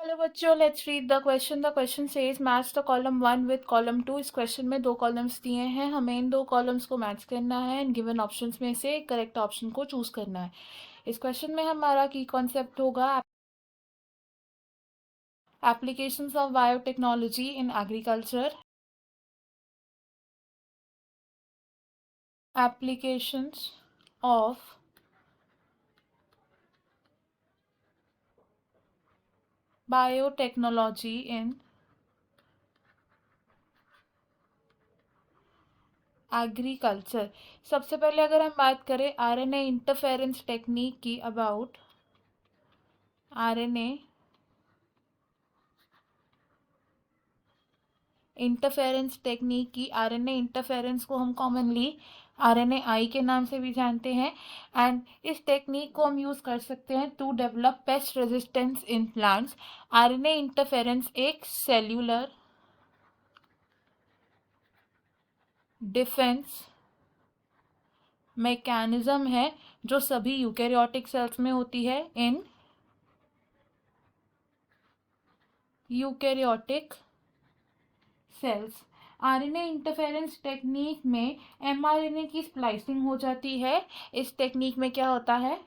Hello बच्चों, let's read the question. The question says match the column 1 with column 2. इस question में दो columns दिए हैं, हमें इन दो कॉलम्स को मैच करना है एंड गिवन ऑप्शंस में से करेक्ट ऑप्शन को चूज करना है. इस क्वेश्चन में हमारा की कॉन्सेप्ट होगा applications of biotechnology in agriculture. Applications of biotechnology in agriculture. सबसे पहले अगर हम बात करें आरएनए इंटरफेरेंस टेक्निक की, अबाउट आरएनए इंटरफेरेंस टेक्निक की. आरएनए इंटरफेरेंस को हम कॉमनली आरएनए आई के नाम से भी जानते हैं एंड इस टेक्निक को हम यूज़ कर सकते हैं to develop pest resistance in plants. RNA interference एक सेल्यूलर डिफेंस मैकेनिज्म है जो सभी यूकेरियोटिक सेल्स में होती है. In eukaryotic cells RNA interference technique में एमआरएनए की स्प्लाइसिंग हो जाती है. इस टेक्निक में क्या होता है?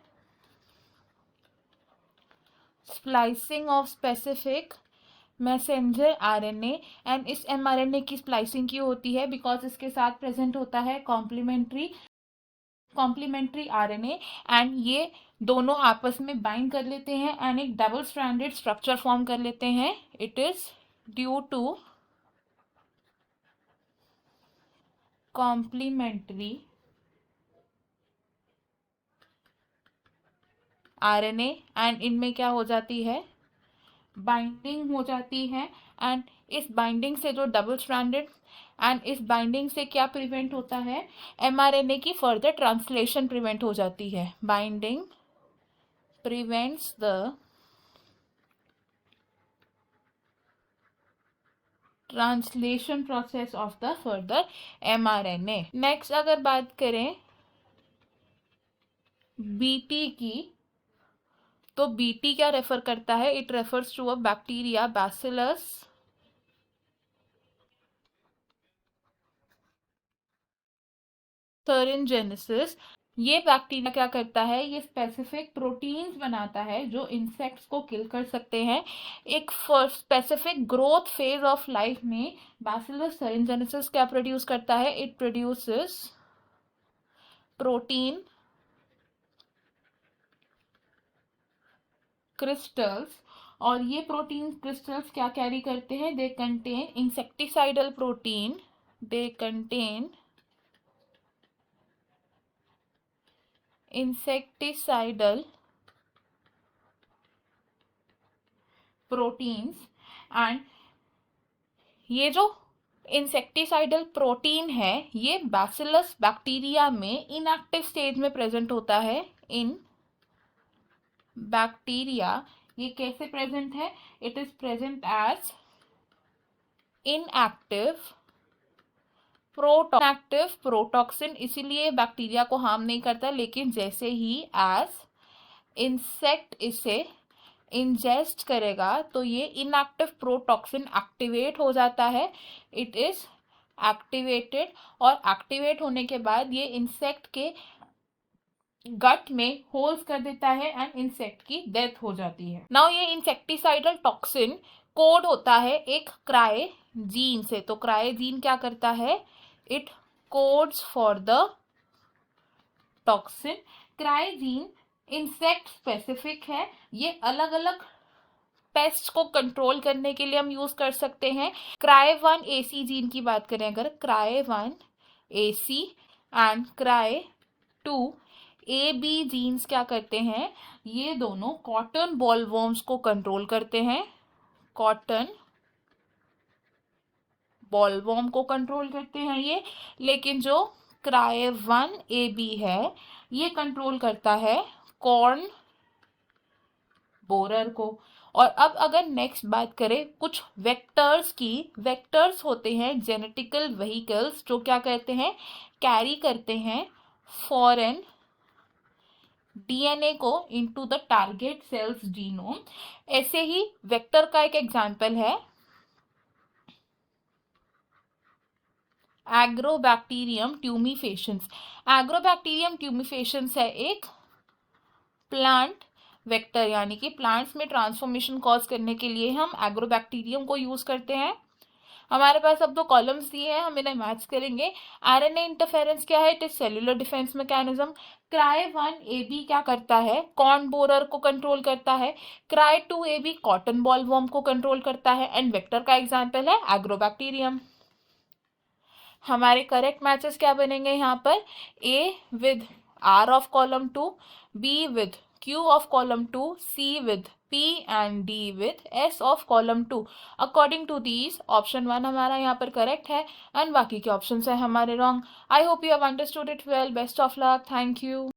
Splicing of specific messenger RNA. And इस एमआरएनए की स्प्लाइसिंग क्यों होती है? बिकॉज इसके साथ प्रेजेंट होता है कॉम्प्लीमेंट्री आरएनए एंड ये दोनों आपस में बाइंड कर लेते हैं एंड एक डबल स्ट्रैंडेड स्ट्रक्चर फॉर्म कर लेते हैं. It is due to complementary RNA and इनमें क्या हो जाती है? बाइंडिंग हो जाती है. एंड इस बाइंडिंग से जो डबल स्ट्रैंडेड एंड इस बाइंडिंग से क्या प्रिवेंट होता है? एमआरएनए की फर्दर ट्रांसलेशन प्रिवेंट हो जाती है. Binding prevents the translation process of the further mRNA. Next अगर बात करें बीटी की, तो बीटी क्या रेफर करता है? It refers to a bacteria bacillus thuringiensis. ये बैक्टीरिया क्या करता है? ये स्पेसिफिक प्रोटीन्स बनाता है जो इंसेक्ट्स को किल कर सकते हैं. एक specific growth phase of life में बैसिलस thuringiensis क्या प्रोड्यूस करता है? It produces protein crystals. और ये प्रोटीन क्रिस्टल्स क्या कैरी करते हैं? They contain insecticidal protein. They contain insecticidal proteins. And ये जो इंसेक्टिसाइडल प्रोटीन है ये बैसिलस बैक्टीरिया में इनएक्टिव स्टेज में प्रेजेंट होता है. इन बैक्टीरिया ये कैसे प्रेजेंट है? It is present as inactive protoxin. इसीलिए बैक्टीरिया को हार्म नहीं करता, लेकिन जैसे ही एज इंसेक्ट इसे इंजेस्ट करेगा तो ये इनएक्टिव प्रोटॉक्सिन एक्टिवेट हो जाता है. इट इज एक्टिवेटेड और एक्टिवेट होने के बाद ये इंसेक्ट के गट में होल्स कर देता है एंड इंसेक्ट की डेथ हो जाती है. नाउ ये इंसेक्टिसाइडल टॉक्सिन कोड होता है एक क्राइजीन से. तो क्राइजीन क्या करता है? It codes for the toxin. क्राइजीन insect specific है. ये अलग अलग पेस्ट को कंट्रोल करने के लिए हम यूज कर सकते हैं. क्राई1AC जीन की बात करें अगर, क्राई1AC एंड क्राई2AB जीन्स क्या करते हैं? ये दोनों कॉटन बॉलवर्म्स को कंट्रोल करते हैं. कॉटन बॉलवर्म को कंट्रोल करते हैं ये. लेकिन जो क्राई1AB है ये कंट्रोल करता है कॉर्न बोरर को. और अब अगर नेक्स्ट बात करें कुछ वेक्टर्स की, वेक्टर्स होते हैं जेनेटिकल व्हीकल्स जो क्या करते हैं? कैरी करते हैं फॉरेन डीएनए को into the target cells genome. ऐसे ही वेक्टर का एक एग्जांपल है एग्रोबैक्टीरियम ट्यूमिफेशंस। एग्रोबैक्टीरियम ट्यूमिफेशंस है एक प्लांट वेक्टर, यानी कि प्लांट्स में ट्रांसफॉर्मेशन कॉज करने के लिए हम एग्रोबैक्टीरियम को यूज करते हैं। हमारे पास अब दो कॉलम्स दिए हैं, हम इन्हें मैच करेंगे। आरएनए इंटरफेरेंस क्या है? It is cellular defence mechanism. Cry 1 AB क्या करता है? कॉर्न बोरर को कंट्रोल करता है। Cry 2 AB cotton ball worm को कंट्रोल करता है। एंड वेक्टर का एग्जाम्पल है एग्रोबैक्टीरियम। हमारे करेक्ट मैचेस क्या बनेंगे यहाँ पर? ए with R of column 2, B with Q of column 2, C with P and D with S of column 2. According to these, option 1 हमारा यहाँ पर करेक्ट है एंड बाकी के ऑप्शन है हमारे wrong. I hope you have understood it well. Best of luck. Thank you.